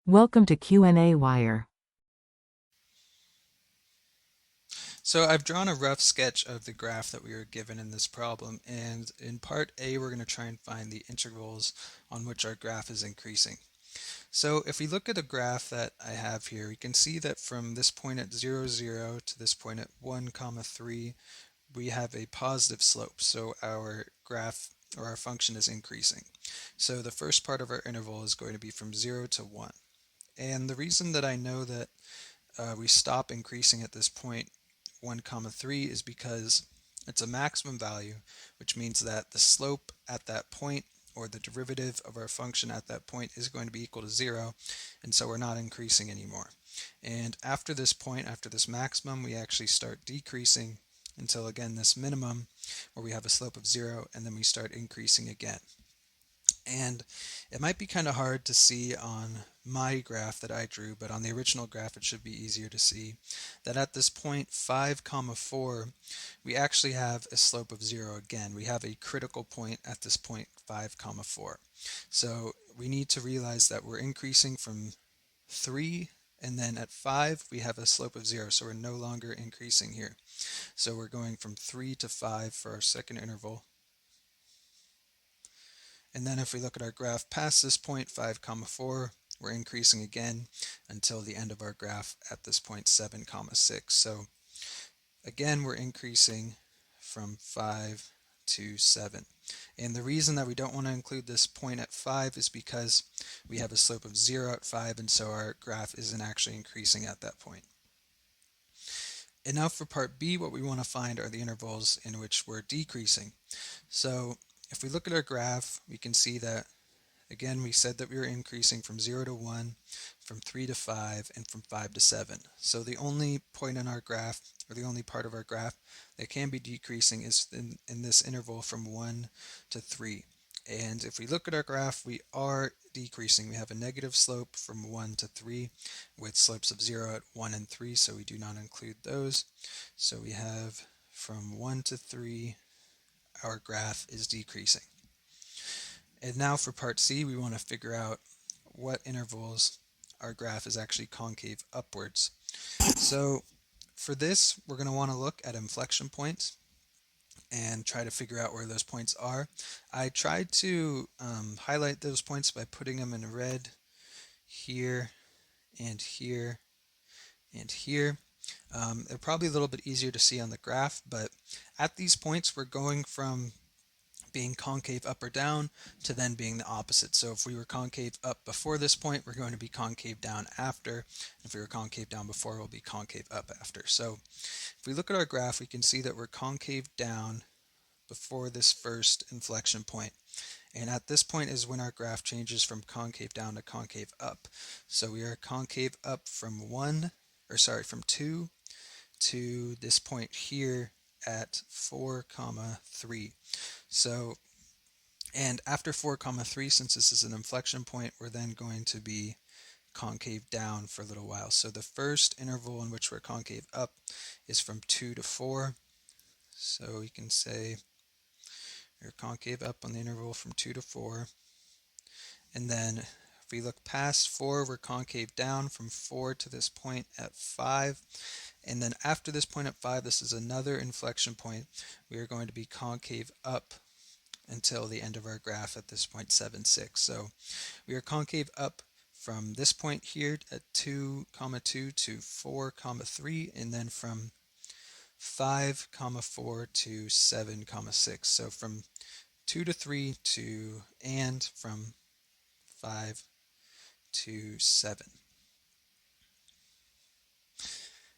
Welcome to qnawire. So I've drawn a rough sketch of the graph that we were given in this problem, and in part A we're going to try and find the intervals on which our graph is increasing. So if we look at a graph that I have here, we can see that from this point at 0, 0 to this point at 1, comma 3, we have a positive slope. So our graph or our function is increasing. So the first part of our interval is going to be from 0 to 1. And the reason that I know that we stop increasing at this point 1 comma 3 is because it's a maximum value, which means that the slope at that point or the derivative of our function at that point is going to be equal to 0, and so we're not increasing anymore. And after this point, after this maximum, we actually start decreasing until again this minimum where we have a slope of 0, and then we start increasing again. And it might be kind of hard to see on my graph that I drew, but on the original graph it should be easier to see that at this point 5 comma 4 we actually have a slope of 0 again. We have a critical point at this point 5 comma 4. So we need to realize that we're increasing from 3, and then at 5 we have a slope of 0, so we're no longer increasing here. So we're going from 3 to 5 for our second interval. And then if we look at our graph past this point, 5 comma 4, we're increasing again until the end of our graph at this point, 7 comma 6. So again, we're increasing from 5 to 7. And the reason that we don't want to include this point at 5 is because we have a slope of 0 at 5, and so our graph isn't actually increasing at that point. And now for part B, what we want to find are the intervals in which we're decreasing. So if we look at our graph, we can see that, again, we said that we were increasing from 0 to 1, from 3 to 5, and from 5 to 7. So the only point in our graph, or the only part of our graph that can be decreasing is in this interval from 1 to 3. And if we look at our graph, we are decreasing. We have a negative slope from 1 to 3 with slopes of 0 at 1 and 3, so we do not include those. So we have from 1 to 3, our graph is decreasing. And now for part C, we want to figure out what intervals our graph is actually concave upwards. So for this, we're going to want to look at inflection points and try to figure out where those points are. I tried to highlight those points by putting them in red here and here and here. They're probably a little bit easier to see on the graph, but at these points we're going from being concave up or down to then being the opposite. So if we were concave up before this point, we're going to be concave down after. If we were concave down before, we'll be concave up after. So if we look at our graph, we can see that we're concave down before this first inflection point. And at this point is when our graph changes from concave down to concave up. So we are concave up from 2 to this point here at 4 comma 3. So, and after 4 comma 3, since this is an inflection point, we're then going to be concave down for a little while. So the first interval in which we're concave up is from 2 to 4. So we can say we're concave up on the interval from 2 to 4. And then if we look past 4, we're concave down from 4 to this point at 5. And then after this point at 5, this is another inflection point. We are going to be concave up until the end of our graph at this point 7, 6. So we are concave up from this point here at 2 comma 2 to 4 comma 3, and then from 5 comma 4 to 7 comma 6. So from 2 to 3 to, and from 5 to 7.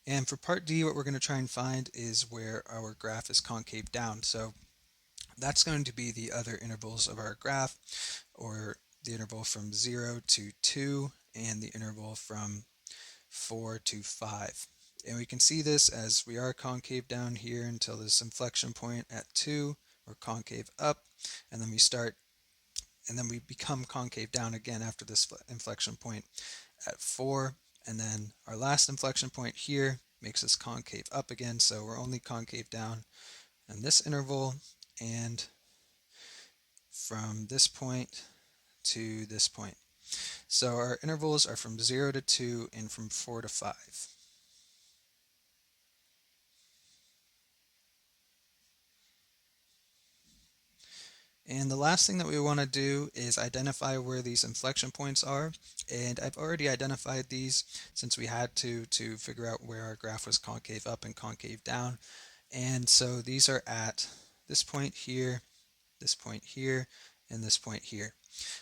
And for part D, what we're going to try and find is where our graph is concave down. So that's going to be the other intervals of our graph, or the interval from 0 to 2 and the interval from 4 to 5. And we can see this as we are concave down here until this inflection point at 2, we're concave up, and then we become concave down again after this inflection point at 4, and then our last inflection point here makes us concave up again, so we're only concave down in this interval and from this point to this point. So our intervals are from 0 to 2 and from 4 to 5. And the last thing that we want to do is identify where these inflection points are. And I've already identified these since we had to figure out where our graph was concave up and concave down. And so these are at this point here, and this point here.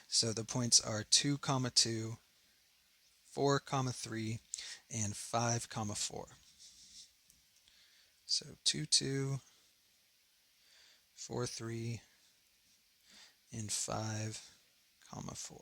So the points are 2, 2, 4, 3, and 5, 4. So 2, 2, 4, 3, and 5, 4.